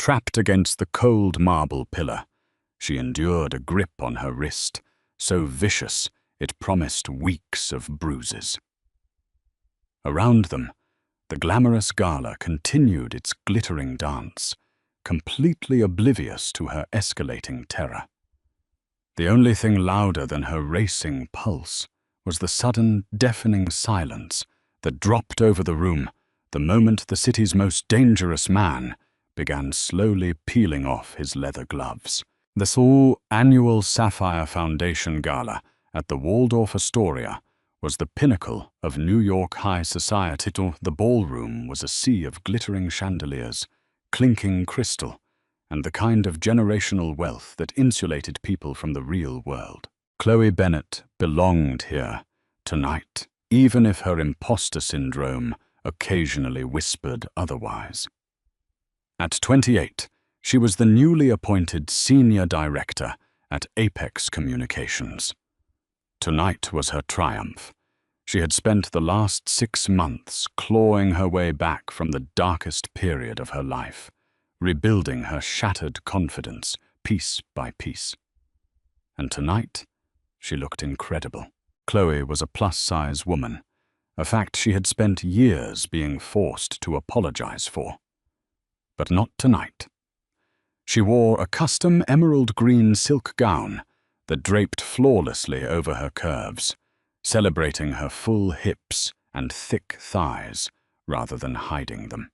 Trapped against the cold marble pillar, she endured a grip on her wrist, so vicious it promised weeks of bruises. Around them, the glamorous Gala continued its glittering dance, completely oblivious to her escalating terror. The only thing louder than her racing pulse was the sudden, deafening silence that dropped over the room the moment the city's most dangerous man began slowly peeling off his leather gloves. The annual Sapphire Foundation Gala at the Waldorf Astoria was the pinnacle of New York high society. The ballroom was a sea of glittering chandeliers, clinking crystal, and the kind of generational wealth that insulated people from the real world. Chloe Bennet belonged here tonight, even if her imposter syndrome occasionally whispered otherwise. At 28, she was the newly appointed senior director at Apex Communications. Tonight was her triumph. She had spent the last 6 months clawing her way back from the darkest period of her life, rebuilding her shattered confidence piece by piece. And tonight, she looked incredible. Chloe was a plus-size woman, a fact she had spent years being forced to apologize for. But not tonight. She wore a custom emerald green silk gown that draped flawlessly over her curves, celebrating her full hips and thick thighs rather than hiding them.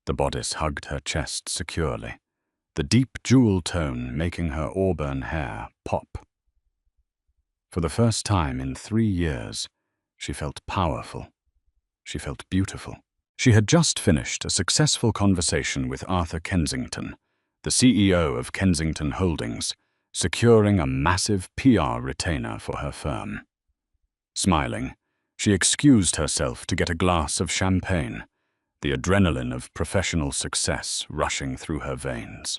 The bodice hugged her chest securely, the deep jewel tone making her auburn hair pop. For the first time in 3 years, she felt powerful. She felt beautiful. She had just finished a successful conversation with Arthur Kensington, the CEO of Kensington Holdings, securing a massive PR retainer for her firm. Smiling, she excused herself to get a glass of champagne, the adrenaline of professional success rushing through her veins.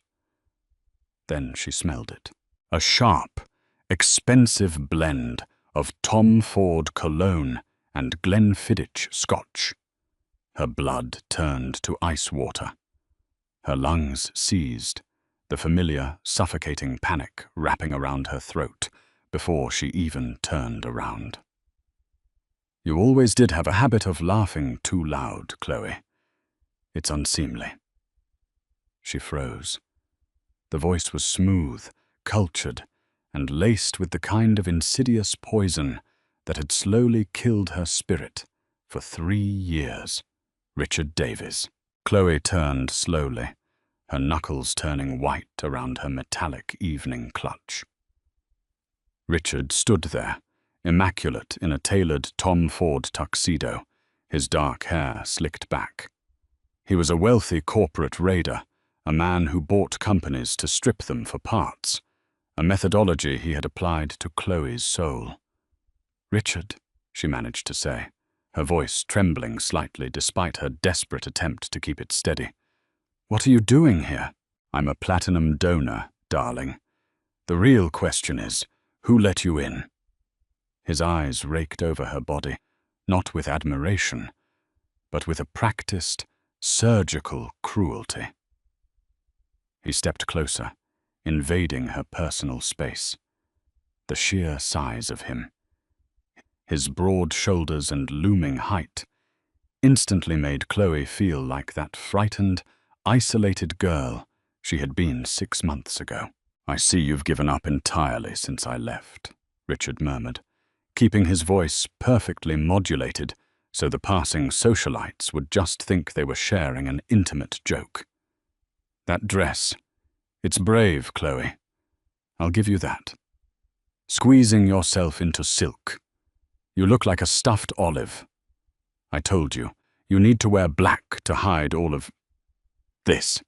Then she smelled it. A sharp, expensive blend of Tom Ford cologne and Glenfiddich scotch. Her blood turned to ice water. Her lungs seized, the familiar, suffocating panic wrapping around her throat before she even turned around. You always did have a habit of laughing too loud, Chloe. It's unseemly. She froze. The voice was smooth, cultured, and laced with the kind of insidious poison that had slowly killed her spirit for 3 years. Richard Davies. Chloe turned slowly, her knuckles turning white around her metallic evening clutch. Richard stood there, immaculate in a tailored Tom Ford tuxedo, his dark hair slicked back. He was a wealthy corporate raider, a man who bought companies to strip them for parts, a methodology he had applied to Chloe's soul. "Richard," she managed to say, her voice trembling slightly despite her desperate attempt to keep it steady. "What are you doing here?" "I'm a platinum donor, darling. The real question is, who let you in?" His eyes raked over her body, not with admiration, but with a practiced, surgical cruelty. He stepped closer, invading her personal space. The sheer size of him, his broad shoulders and looming height, instantly made Chloe feel like that frightened, isolated girl she had been 6 months ago. "I see you've given up entirely since I left," Richard murmured, keeping his voice perfectly modulated so the passing socialites would just think they were sharing an intimate joke. "That dress, it's brave, Chloe. I'll give you that. Squeezing yourself into silk. You look like a stuffed olive. I told you, you need to wear black to hide all of this."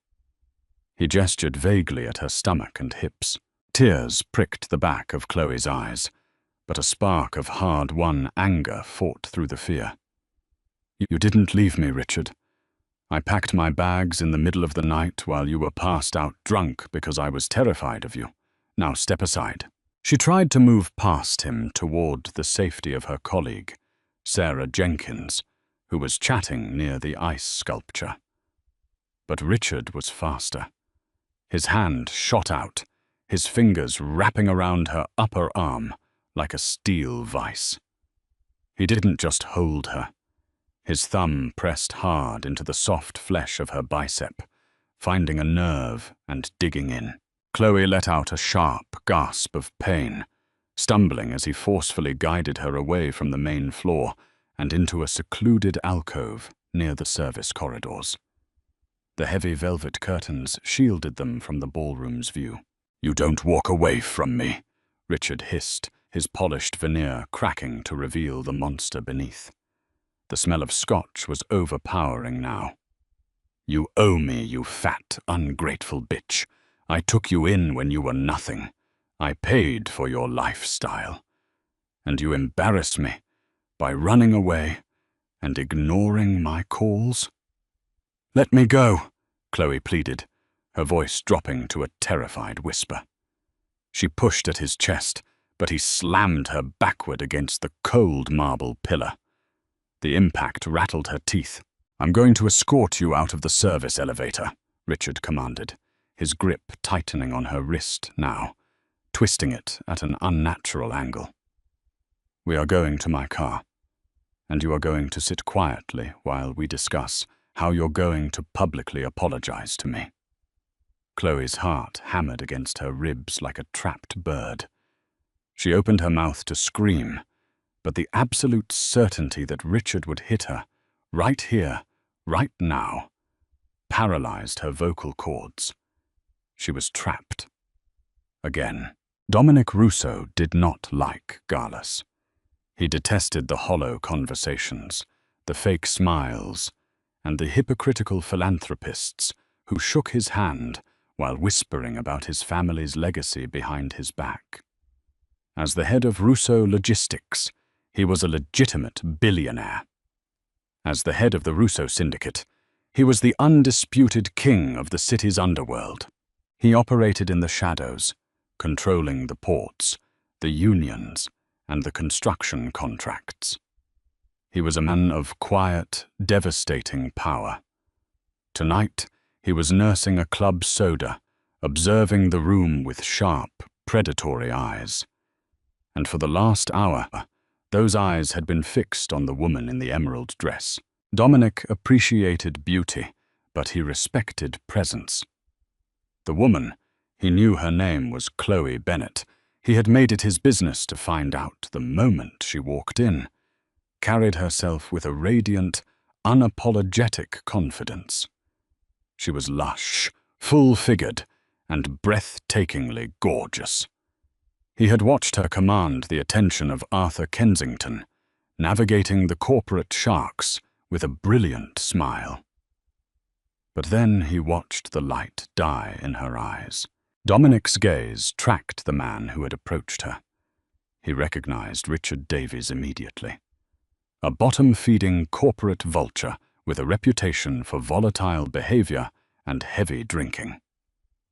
He gestured vaguely at her stomach and hips. Tears pricked the back of Chloe's eyes, but a spark of hard-won anger fought through the fear. "You didn't leave me, Richard. I packed my bags in the middle of the night while you were passed out drunk because I was terrified of you. Now step aside." She tried to move past him toward the safety of her colleague, Sarah Jenkins, who was chatting near the ice sculpture. But Richard was faster. His hand shot out, his fingers wrapping around her upper arm like a steel vice. He didn't just hold her. His thumb pressed hard into the soft flesh of her bicep, finding a nerve and digging in. Chloe let out a sharp gasp of pain, stumbling as he forcefully guided her away from the main floor and into a secluded alcove near the service corridors. The heavy velvet curtains shielded them from the ballroom's view. "You don't walk away from me," Richard hissed, his polished veneer cracking to reveal the monster beneath. The smell of scotch was overpowering now. "You owe me, you fat, ungrateful bitch. I took you in when you were nothing. I paid for your lifestyle. And you embarrassed me by running away and ignoring my calls." "Let me go," Chloe pleaded, her voice dropping to a terrified whisper. She pushed at his chest, but he slammed her backward against the cold marble pillar. The impact rattled her teeth. "I'm going to escort you out of the service elevator," Richard commanded, his grip tightening on her wrist now, twisting it at an unnatural angle. "We are going to my car, and you are going to sit quietly while we discuss how you're going to publicly apologize to me." Chloe's heart hammered against her ribs like a trapped bird. She opened her mouth to scream, but the absolute certainty that Richard would hit her, right here, right now, paralyzed her vocal cords. She was trapped. Again. Dominic Russo did not like Galas. He detested the hollow conversations, the fake smiles, and the hypocritical philanthropists who shook his hand while whispering about his family's legacy behind his back. As the head of Russo Logistics, he was a legitimate billionaire. As the head of the Russo Syndicate, he was the undisputed king of the city's underworld. He operated in the shadows, controlling the ports, the unions, and the construction contracts. He was a man of quiet, devastating power. Tonight, he was nursing a club soda, observing the room with sharp, predatory eyes. And for the last hour, those eyes had been fixed on the woman in the emerald dress. Dominic appreciated beauty, but he respected presence. The woman, he knew her name was Chloe Bennett. He had made it his business to find out the moment she walked in, carried herself with a radiant, unapologetic confidence. She was lush, full-figured, and breathtakingly gorgeous. He had watched her command the attention of Arthur Kensington, navigating the corporate sharks with a brilliant smile. But then he watched the light die in her eyes. Dominic's gaze tracked the man who had approached her. He recognized Richard Davies immediately. A bottom-feeding corporate vulture with a reputation for volatile behavior and heavy drinking.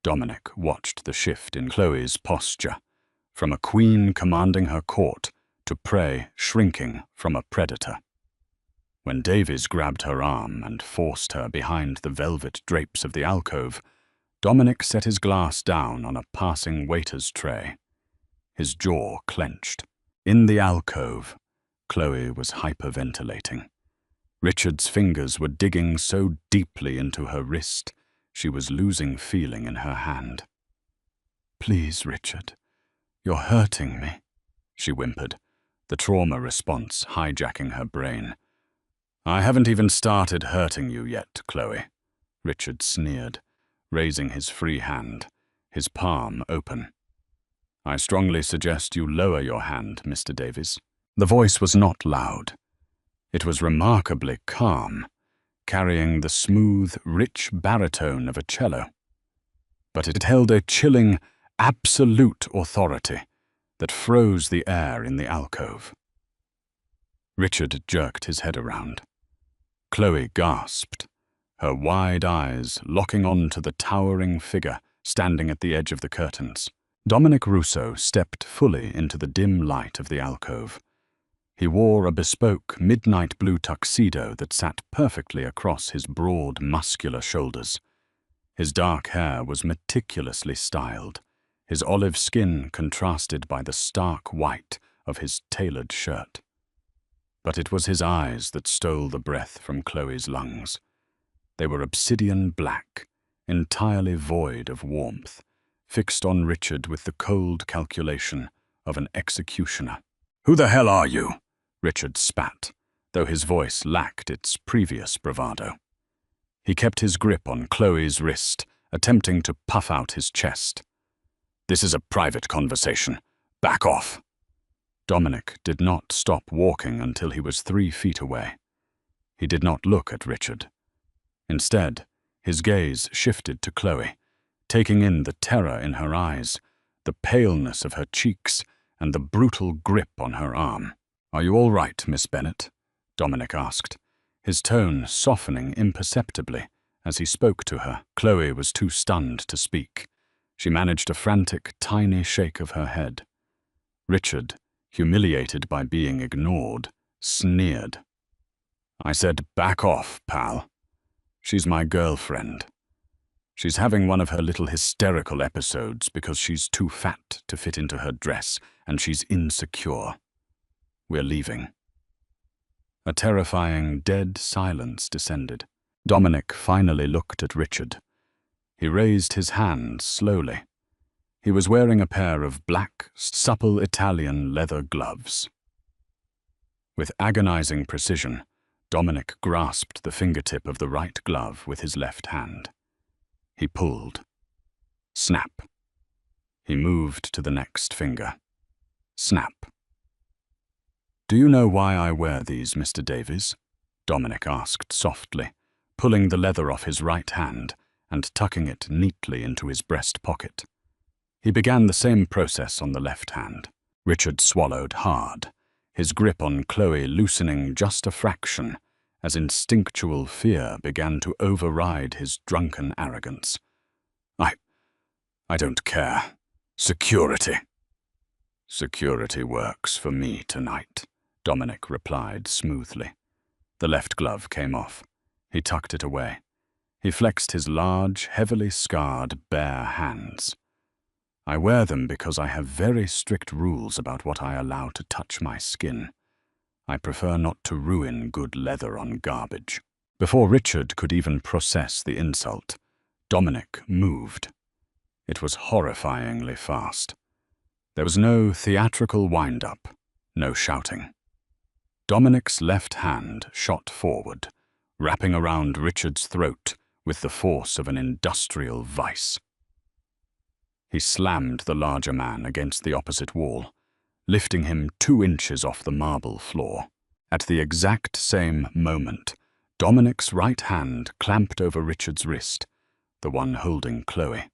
Dominic watched the shift in Chloe's posture, from a queen commanding her court to prey shrinking from a predator. When Davies grabbed her arm and forced her behind the velvet drapes of the alcove, Dominic set his glass down on a passing waiter's tray. His jaw clenched. In the alcove, Chloe was hyperventilating. Richard's fingers were digging so deeply into her wrist, she was losing feeling in her hand. "Please, Richard, you're hurting me," she whimpered, the trauma response hijacking her brain. "I haven't even started hurting you yet, Chloe," Richard sneered, raising his free hand, his palm open. "I strongly suggest you lower your hand, Mr. Davies." The voice was not loud. It was remarkably calm, carrying the smooth, rich baritone of a cello. But it held a chilling, absolute authority that froze the air in the alcove. Richard jerked his head around. Chloe gasped, her wide eyes locking on to the towering figure standing at the edge of the curtains. Dominic Russo stepped fully into the dim light of the alcove. He wore a bespoke midnight blue tuxedo that sat perfectly across his broad, muscular shoulders. His dark hair was meticulously styled, his olive skin contrasted by the stark white of his tailored shirt. But it was his eyes that stole the breath from Chloe's lungs. They were obsidian black, entirely void of warmth, fixed on Richard with the cold calculation of an executioner. "Who the hell are you?" Richard spat, though his voice lacked its previous bravado. He kept his grip on Chloe's wrist, attempting to puff out his chest. "This is a private conversation. Back off." Dominic did not stop walking until he was 3 feet away. He did not look at Richard. Instead, his gaze shifted to Chloe, taking in the terror in her eyes, the paleness of her cheeks, and the brutal grip on her arm. "Are you all right, Miss Bennet?" Dominic asked, his tone softening imperceptibly as he spoke to her. Chloe was too stunned to speak. She managed a frantic, tiny shake of her head. Richard, humiliated by being ignored, sneered. "I said, back off, pal. She's my girlfriend. She's having one of her little hysterical episodes because she's too fat to fit into her dress, and she's insecure. We're leaving." A terrifying, dead silence descended. Dominic finally looked at Richard. He raised his hand slowly. He was wearing a pair of black, supple Italian leather gloves. With agonizing precision, Dominic grasped the fingertip of the right glove with his left hand. He pulled. Snap. He moved to the next finger. Snap. "Do you know why I wear these, Mr. Davies?" Dominic asked softly, pulling the leather off his right hand and tucking it neatly into his breast pocket. He began the same process on the left hand. Richard swallowed hard, his grip on Chloe loosening just a fraction as instinctual fear began to override his drunken arrogance. I don't care. Security." "Security works for me tonight," Dominic replied smoothly. The left glove came off. He tucked it away. He flexed his large, heavily scarred, bare hands. "I wear them because I have very strict rules about what I allow to touch my skin. I prefer not to ruin good leather on garbage." Before Richard could even process the insult, Dominic moved. It was horrifyingly fast. There was no theatrical wind-up, no shouting. Dominic's left hand shot forward, wrapping around Richard's throat with the force of an industrial vice. He slammed the larger man against the opposite wall, lifting him 2 inches off the marble floor. At the exact same moment, Dominic's right hand clamped over Richard's wrist, the one holding Chloe.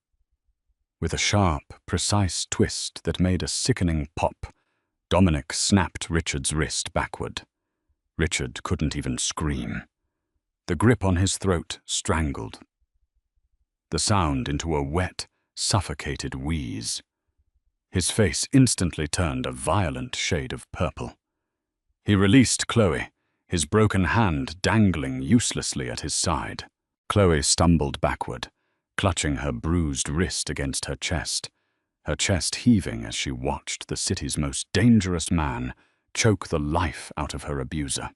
With a sharp, precise twist that made a sickening pop, Dominic snapped Richard's wrist backward. Richard couldn't even scream. The grip on his throat strangled the sound into a wet, suffocated wheeze. His face instantly turned a violent shade of purple. He released Chloe, his broken hand dangling uselessly at his side. Chloe stumbled backward, clutching her bruised wrist against her chest heaving as she watched the city's most dangerous man choke the life out of her abuser.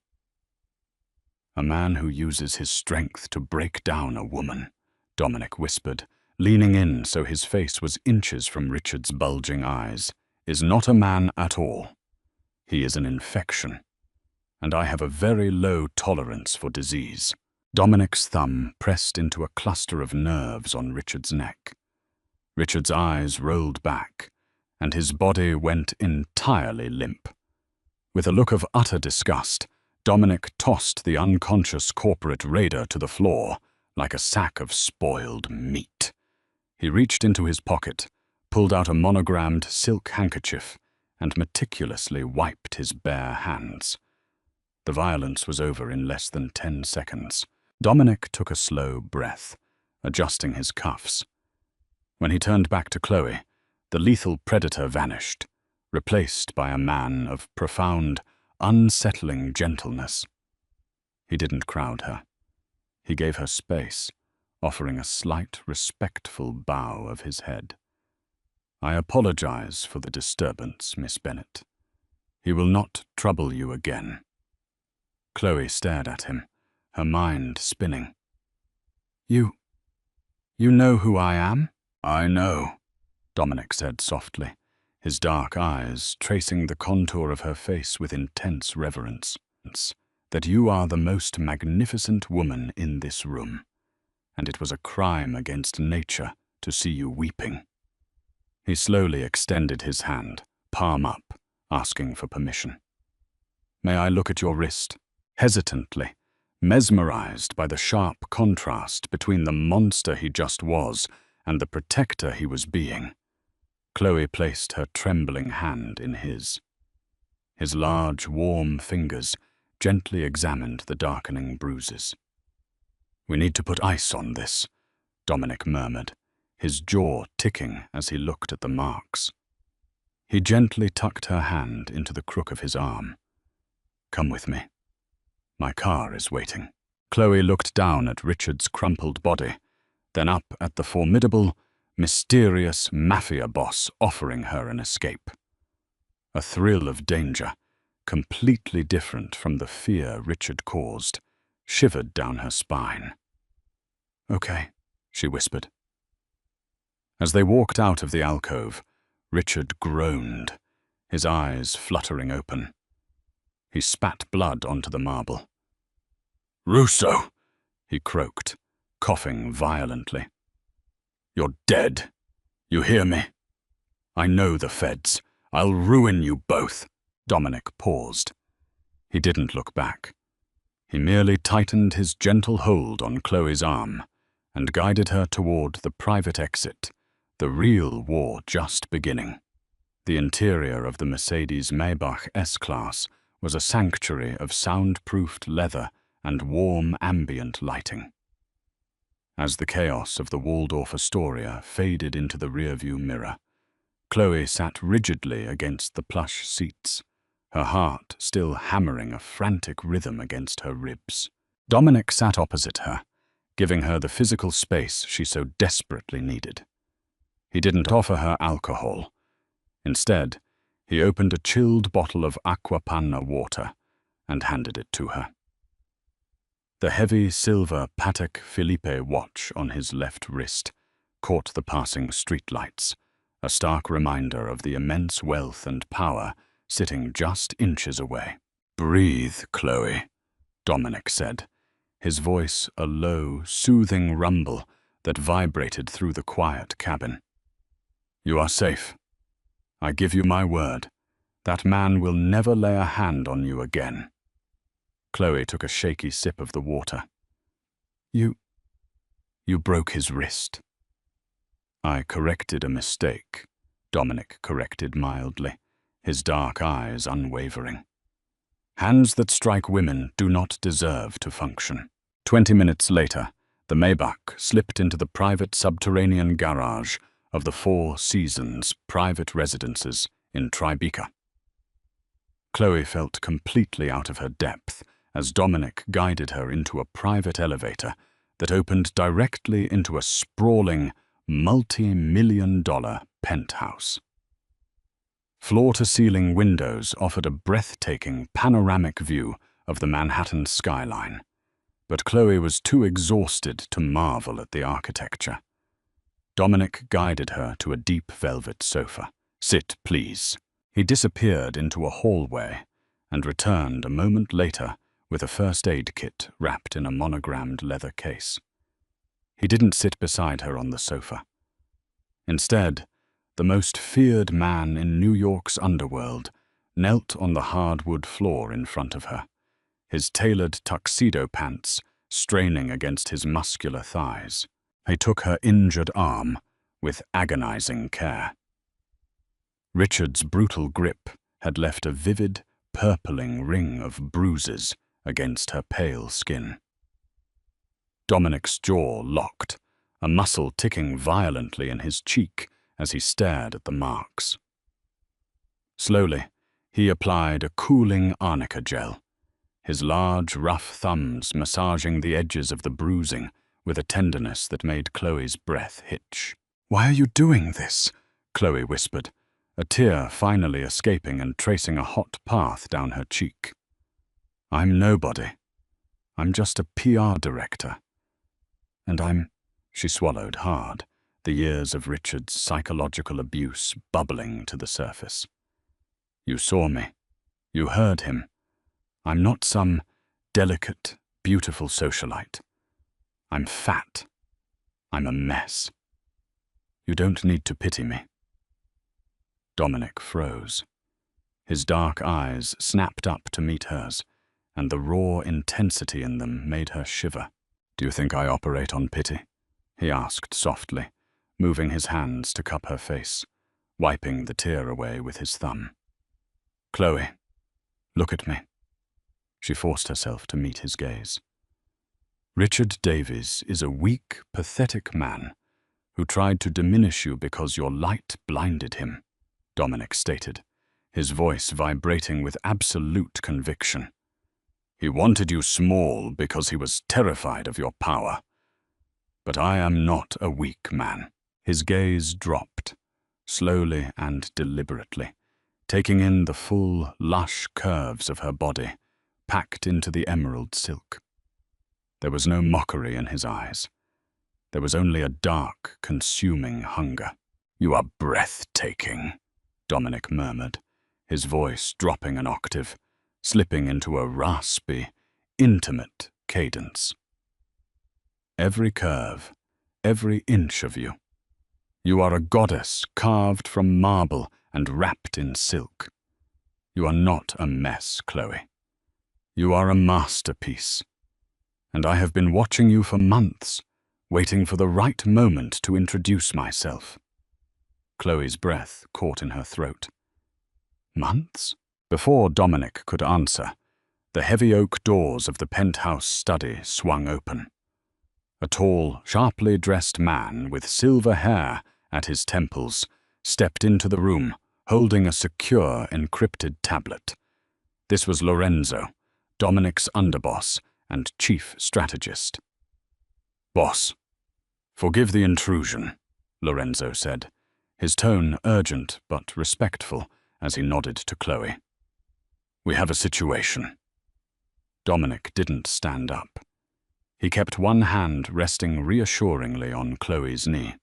"A man who uses his strength to break down a woman," Dominic whispered, leaning in so his face was inches from Richard's bulging eyes, "is not a man at all. He is an infection, and I have a very low tolerance for disease." Dominic's thumb pressed into a cluster of nerves on Richard's neck. Richard's eyes rolled back, and his body went entirely limp. With a look of utter disgust, Dominic tossed the unconscious corporate raider to the floor like a sack of spoiled meat. He reached into his pocket, pulled out a monogrammed silk handkerchief, and meticulously wiped his bare hands. The violence was over in less than 10 seconds. Dominic took a slow breath, adjusting his cuffs. When he turned back to Chloe, the lethal predator vanished, replaced by a man of profound, unsettling gentleness. He didn't crowd her. He gave her space, offering a slight, respectful bow of his head. "I apologize for the disturbance, Miss Bennet. He will not trouble you again." Chloe stared at him, her mind spinning. You know who I am?" "I know," Dominic said softly, his dark eyes tracing the contour of her face with intense reverence. "That you are the most magnificent woman in this room, and it was a crime against nature to see you weeping." He slowly extended his hand, palm up, asking for permission. "May I look at your wrist?" Hesitantly, mesmerized by the sharp contrast between the monster he just was and the protector he was being, Chloe placed her trembling hand in his. His large, warm fingers gently examined the darkening bruises. "We need to put ice on this," Dominic murmured, his jaw ticking as he looked at the marks. He gently tucked her hand into the crook of his arm. "Come with me. My car is waiting." Chloe looked down at Richard's crumpled body, then up at the formidable, mysterious Mafia boss offering her an escape. A thrill of danger, completely different from the fear Richard caused, shivered down her spine. "Okay," she whispered. As they walked out of the alcove, Richard groaned, his eyes fluttering open. He spat blood onto the marble. "Russo," he croaked, coughing violently. "You're dead. You hear me? I know the feds. I'll ruin you both." Dominic paused. He didn't look back. He merely tightened his gentle hold on Chloe's arm and guided her toward the private exit, the real war just beginning. The interior of the Mercedes Maybach S-Class was a sanctuary of soundproofed leather and warm ambient lighting. As the chaos of the Waldorf Astoria faded into the rearview mirror, Chloe sat rigidly against the plush seats, her heart still hammering a frantic rhythm against her ribs. Dominic sat opposite her, giving her the physical space she so desperately needed. He didn't offer her alcohol. Instead, he opened a chilled bottle of aqua panna water and handed it to her. The heavy silver Patek Philippe watch on his left wrist caught the passing streetlights, a stark reminder of the immense wealth and power sitting just inches away. "Breathe, Chloe," Dominic said, his voice a low, soothing rumble that vibrated through the quiet cabin. "You are safe. I give you my word. That man will never lay a hand on you again." Chloe took a shaky sip of the water. You broke his wrist." "I corrected a mistake," Dominic corrected mildly, his dark eyes unwavering. "Hands that strike women do not deserve to function." 20 minutes later, the Maybach slipped into the private subterranean garage of the Four Seasons private residences in Tribeca. Chloe felt completely out of her depth as Dominic guided her into a private elevator that opened directly into a sprawling, multi-million-dollar penthouse. Floor-to-ceiling windows offered a breathtaking panoramic view of the Manhattan skyline, but Chloe was too exhausted to marvel at the architecture. Dominic guided her to a deep velvet sofa. "Sit, please." He disappeared into a hallway and returned a moment later with a first aid kit wrapped in a monogrammed leather case. He didn't sit beside her on the sofa. Instead, the most feared man in New York's underworld knelt on the hardwood floor in front of her, his tailored tuxedo pants straining against his muscular thighs. He took her injured arm with agonizing care. Richard's brutal grip had left a vivid, purpling ring of bruises against her pale skin. Dominic's jaw locked, a muscle ticking violently in his cheek as he stared at the marks. Slowly, he applied a cooling arnica gel, his large, rough thumbs massaging the edges of the bruising with a tenderness that made Chloe's breath hitch. "Why are you doing this?" Chloe whispered, a tear finally escaping and tracing a hot path down her cheek. "I'm nobody. I'm just a PR director. And she swallowed hard, the years of Richard's psychological abuse bubbling to the surface. "You saw me. You heard him. I'm not some delicate, beautiful socialite. I'm fat. I'm a mess. You don't need to pity me." Dominic froze. His dark eyes snapped up to meet hers, and the raw intensity in them made her shiver. "Do you think I operate on pity?" he asked softly, moving his hands to cup her face, wiping the tear away with his thumb. "Chloe, look at me." She forced herself to meet his gaze. "Richard Davies is a weak, pathetic man who tried to diminish you because your light blinded him," Dominic stated, his voice vibrating with absolute conviction. "He wanted you small because he was terrified of your power. But I am not a weak man." His gaze dropped, slowly and deliberately, taking in the full, lush curves of her body, packed into the emerald silk. There was no mockery in his eyes. There was only a dark, consuming hunger. "You are breathtaking," Dominic murmured, his voice dropping an octave, slipping into a raspy, intimate cadence. "Every curve, every inch of you. You are a goddess carved from marble and wrapped in silk. You are not a mess, Chloe. You are a masterpiece. And I have been watching you for months, waiting for the right moment to introduce myself." Chloe's breath caught in her throat. "Months?" Before Dominic could answer, the heavy oak doors of the penthouse study swung open. A tall, sharply dressed man with silver hair at his temples stepped into the room, holding a secure, encrypted tablet. This was Lorenzo, Dominic's underboss and chief strategist. "Boss, forgive the intrusion," Lorenzo said, his tone urgent but respectful as he nodded to Chloe. "We have a situation." Dominic didn't stand up. He kept one hand resting reassuringly on Chloe's knee.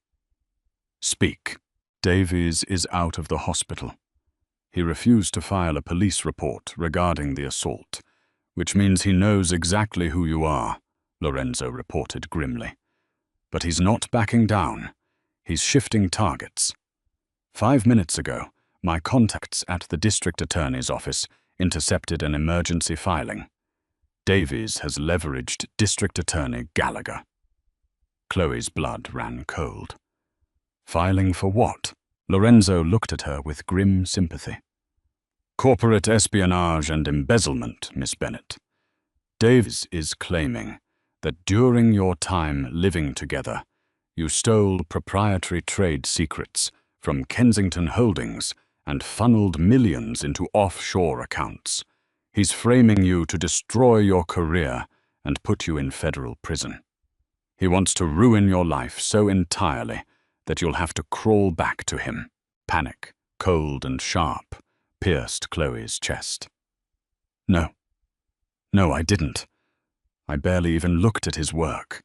"Speak." "Davies is out of the hospital. He refused to file a police report regarding the assault, which means he knows exactly who you are," Lorenzo reported grimly. "But he's not backing down. He's shifting targets. 5 minutes ago, my contacts at the district attorney's office intercepted an emergency filing. Davies has leveraged District Attorney Gallagher." Chloe's blood ran cold. "Filing for what?" Lorenzo looked at her with grim sympathy. "Corporate espionage and embezzlement, Miss Bennett. Davies is claiming that during your time living together, you stole proprietary trade secrets from Kensington Holdings and funneled millions into offshore accounts. He's framing you to destroy your career and put you in federal prison. He wants to ruin your life so entirely that you'll have to crawl back to him." Panic, cold and sharp, pierced Chloe's chest. No, I didn't. I barely even looked at his work.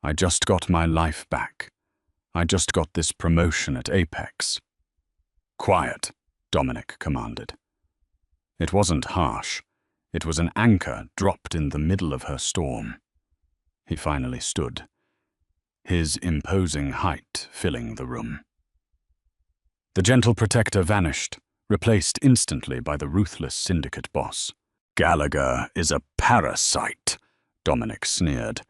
I just got my life back. I just got this promotion at Apex." "Quiet," Dominic commanded. It wasn't harsh. It was an anchor dropped in the middle of her storm. He finally stood, his imposing height filling the room. The gentle protector vanished, replaced instantly by the ruthless syndicate boss. "Gallagher is a parasite," Dominic sneered,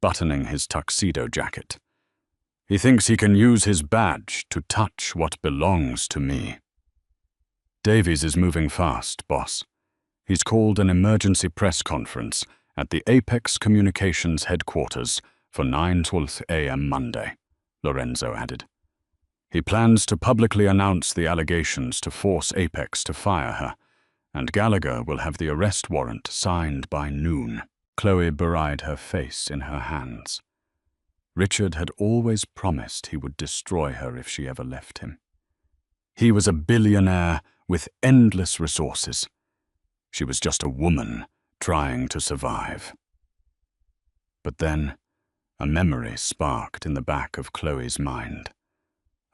buttoning his tuxedo jacket. "He thinks he can use his badge to touch what belongs to me." "Davies is moving fast, boss. He's called an emergency press conference at the Apex Communications headquarters for 9:12 a.m. Monday, Lorenzo added. "He plans to publicly announce the allegations to force Apex to fire her, and Gallagher will have the arrest warrant signed by noon." Chloe buried her face in her hands. Richard had always promised he would destroy her if she ever left him. He was a billionaire with endless resources. She was just a woman trying to survive. But then, a memory sparked in the back of Chloe's mind.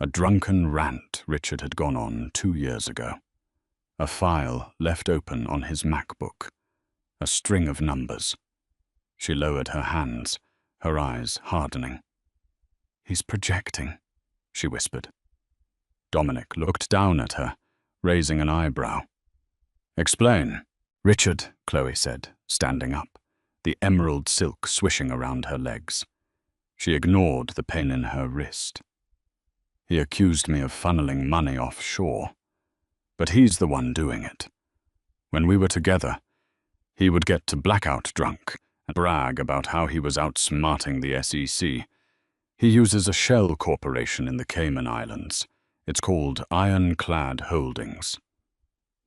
A drunken rant Richard had gone on 2 years ago. A file left open on his MacBook. A string of numbers. She lowered her hands, her eyes hardening. "He's projecting," she whispered. Dominic looked down at her, raising an eyebrow. "Explain." "Richard," Chloe said, standing up, the emerald silk swishing around her legs. She ignored the pain in her wrist. "He accused me of funneling money offshore. But he's the one doing it. When we were together, he would get to blackout drunk and brag about how he was outsmarting the SEC. He uses a shell corporation in the Cayman Islands. It's called Ironclad Holdings."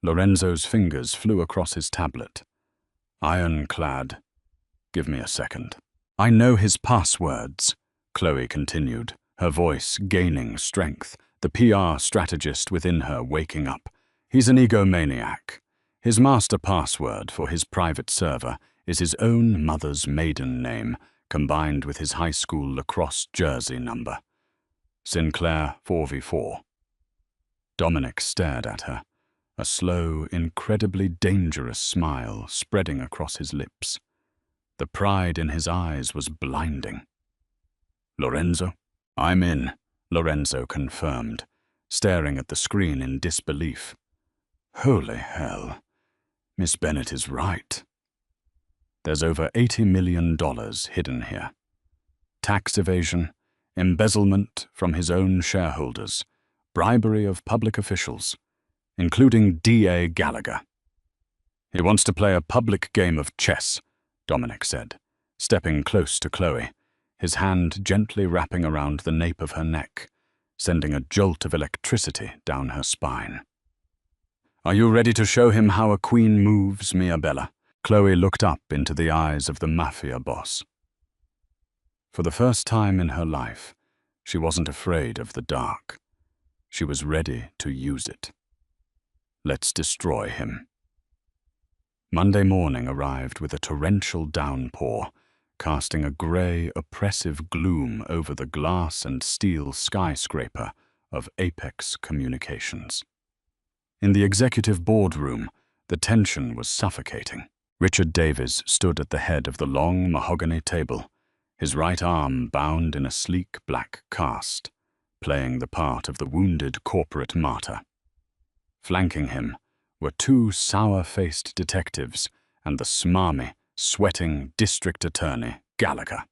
Lorenzo's fingers flew across his tablet. "Ironclad. Give me a second." "I know his passwords," Chloe continued, her voice gaining strength, the PR strategist within her waking up. "He's an egomaniac. His master password for his private server is his own mother's maiden name, combined with his high school lacrosse jersey number. Sinclair 4v4. Dominic stared at her, a slow, incredibly dangerous smile spreading across his lips. The pride in his eyes was blinding. "Lorenzo?" "I'm in," Lorenzo confirmed, staring at the screen in disbelief. "Holy hell. Miss Bennett is right. There's over $80 million hidden here. Tax evasion, embezzlement from his own shareholders, bribery of public officials, including D.A. Gallagher." "He wants to play a public game of chess," Dominic said, stepping close to Chloe, his hand gently wrapping around the nape of her neck, sending a jolt of electricity down her spine. "Are you ready to show him how a queen moves, Mia Bella?" Chloe looked up into the eyes of the Mafia boss. For the first time in her life, she wasn't afraid of the dark. She was ready to use it. "Let's destroy him." Monday morning arrived with a torrential downpour, casting a grey, oppressive gloom over the glass and steel skyscraper of Apex Communications. In the executive boardroom, the tension was suffocating. Richard Davies stood at the head of the long mahogany table, his right arm bound in a sleek black cast, playing the part of the wounded corporate martyr. Flanking him were 2 sour-faced detectives and the smarmy, sweating district attorney, Gallagher.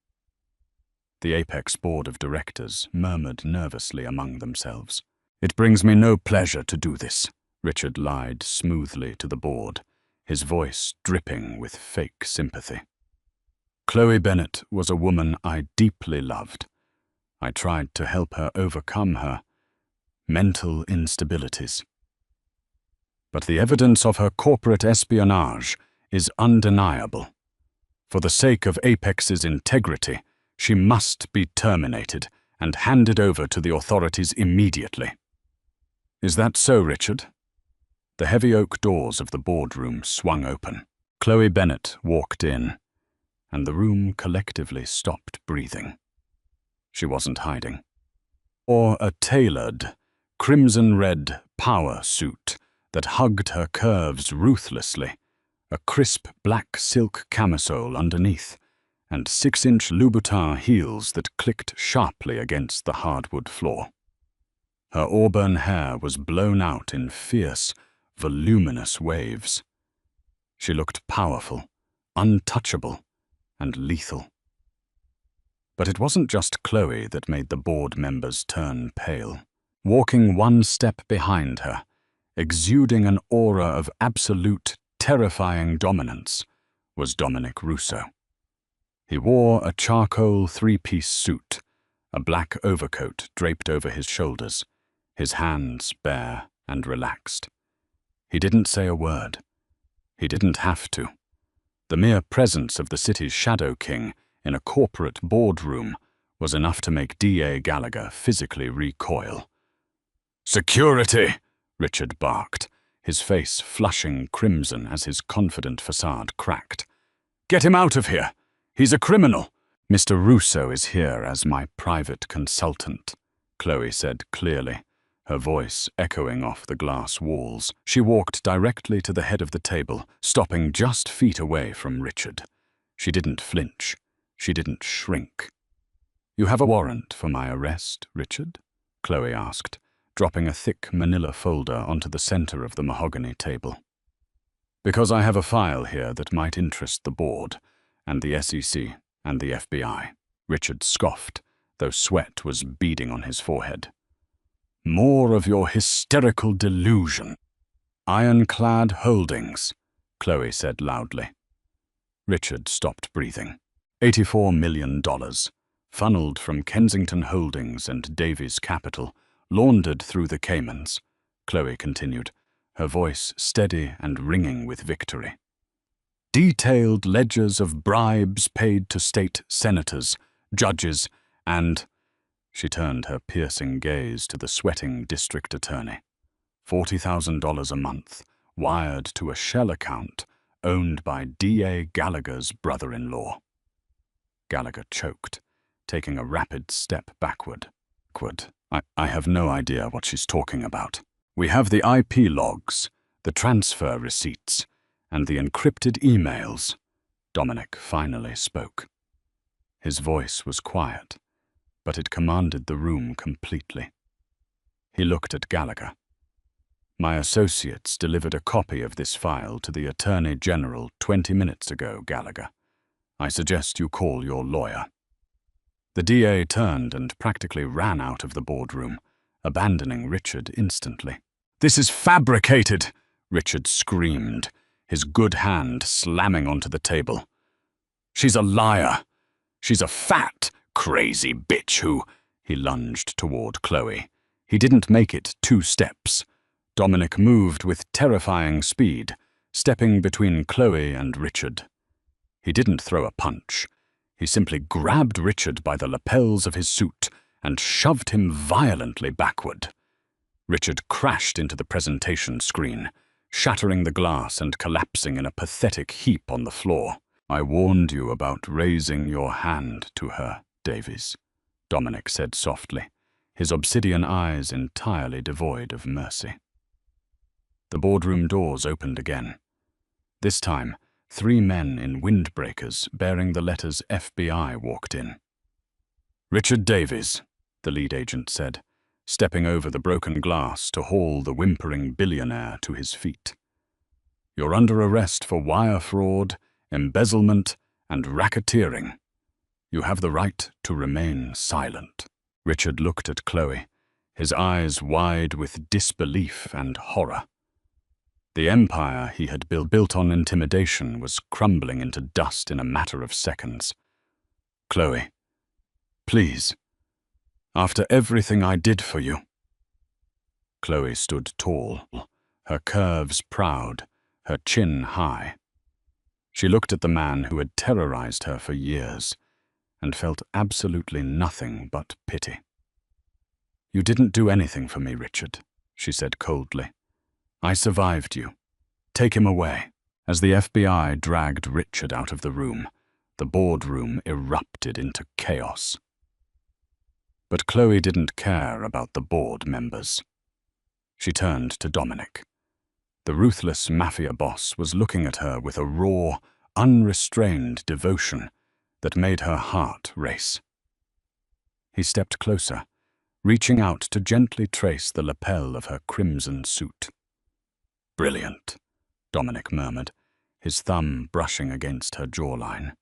The Apex board of directors murmured nervously among themselves. "It brings me no pleasure to do this," Richard lied smoothly to the board, his voice dripping with fake sympathy. "Chloe Bennett was a woman I deeply loved. I tried to help her overcome her mental instabilities. But the evidence of her corporate espionage is undeniable. For the sake of Apex's integrity, she must be terminated and handed over to the authorities immediately." "Is that so, Richard?" The heavy oak doors of the boardroom swung open. Chloe Bennett walked in, and the room collectively stopped breathing. She wasn't hiding. Or a tailored, crimson-red power suit that hugged her curves ruthlessly, a crisp black silk camisole underneath, and 6-inch Louboutin heels that clicked sharply against the hardwood floor. Her auburn hair was blown out in fierce, voluminous waves. She looked powerful, untouchable, and lethal. But it wasn't just Chloe that made the board members turn pale. Walking 1 step behind her, exuding an aura of absolute, terrifying dominance, was Dominic Russo. He wore a charcoal 3-piece suit, a black overcoat draped over his shoulders, his hands bare and relaxed. He didn't say a word. He didn't have to. The mere presence of the city's Shadow King in a corporate boardroom was enough to make D.A. Gallagher physically recoil. "Security!" Richard barked, his face flushing crimson as his confident facade cracked. "Get him out of here! He's a criminal!" "Mr. Russo is here as my private consultant," Chloe said clearly, her voice echoing off the glass walls. She walked directly to the head of the table, stopping just feet away from Richard. She didn't flinch. She didn't shrink. "You have a warrant for my arrest, Richard?" Chloe asked, dropping a thick manila folder onto the center of the mahogany table. "Because I have a file here that might interest the board, and the SEC, and the FBI," Richard scoffed, though sweat was beading on his forehead. "More of your hysterical delusion." "Ironclad Holdings," Chloe said loudly. Richard stopped breathing. $84 million, funneled from Kensington Holdings and Davies Capital, laundered through the Caymans, Chloe continued, her voice steady and ringing with victory. "Detailed ledgers of bribes paid to state senators, judges, and—" She turned her piercing gaze to the sweating district attorney. $40,000 a month, wired to a shell account owned by D.A. Gallagher's brother-in-law. Gallagher choked, taking a rapid step backward. I have no idea what she's talking about. We have the IP logs, the transfer receipts, and the encrypted emails." Dominic finally spoke. His voice was quiet, but it commanded the room completely. He looked at Gallagher. "My associates delivered a copy of this file to the Attorney General 20 minutes ago, Gallagher. I suggest you call your lawyer." The DA turned and practically ran out of the boardroom, abandoning Richard instantly. "This is fabricated!" Richard screamed, his good hand slamming onto the table. "She's a liar! She's a fat, crazy bitch who—" He lunged toward Chloe. He didn't make it 2 steps. Dominic moved with terrifying speed, stepping between Chloe and Richard. He didn't throw a punch. He simply grabbed Richard by the lapels of his suit and shoved him violently backward. Richard crashed into the presentation screen, shattering the glass and collapsing in a pathetic heap on the floor. "I warned you about raising your hand to her, Davies," Dominic said softly, his obsidian eyes entirely devoid of mercy. The boardroom doors opened again. This time, 3 men in windbreakers bearing the letters FBI walked in. "Richard Davies," the lead agent said, stepping over the broken glass to haul the whimpering billionaire to his feet. "You're under arrest for wire fraud, embezzlement, and racketeering. You have the right to remain silent." Richard looked at Chloe, his eyes wide with disbelief and horror. The empire he had built on intimidation was crumbling into dust in a matter of seconds. "Chloe, please, after everything I did for you." Chloe stood tall, her curves proud, her chin high. She looked at the man who had terrorized her for years and felt absolutely nothing but pity. "You didn't do anything for me, Richard," she said coldly. "I survived you. Take him away." As the FBI dragged Richard out of the room, the boardroom erupted into chaos. But Chloe didn't care about the board members. She turned to Dominic. The ruthless Mafia boss was looking at her with a raw, unrestrained devotion that made her heart race. He stepped closer, reaching out to gently trace the lapel of her crimson suit. "Brilliant," Dominic murmured, his thumb brushing against her jawline.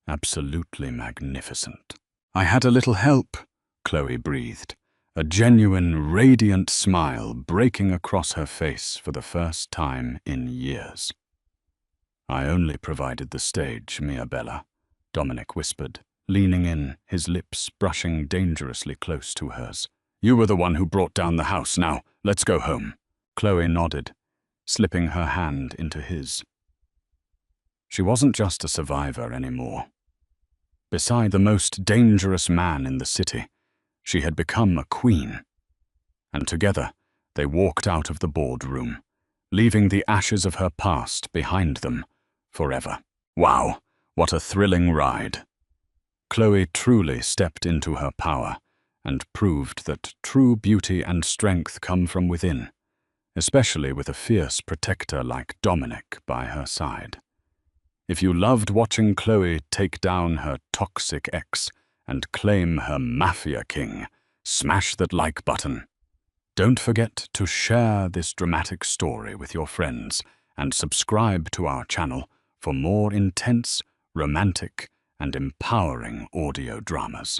"Absolutely magnificent." "I had a little help," Chloe breathed, a genuine, radiant smile breaking across her face for the first time in years. "I only provided the stage, Mia Bella," Dominic whispered, leaning in, his lips brushing dangerously close to hers. "You were the one who brought down the house. Now, let's go home." Chloe nodded, slipping her hand into his. She wasn't just a survivor anymore. Beside the most dangerous man in the city, she had become a queen. And together, they walked out of the boardroom, leaving the ashes of her past behind them forever. Wow, what a thrilling ride. Chloe truly stepped into her power and proved that true beauty and strength come from within, especially with a fierce protector like Dominic by her side. If you loved watching Chloe take down her toxic ex and claim her Mafia king, smash that like button. Don't forget to share this dramatic story with your friends and subscribe to our channel for more intense, romantic, and empowering audio dramas.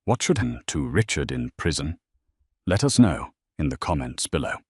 What should happen to Richard in prison? Let us know in the comments below.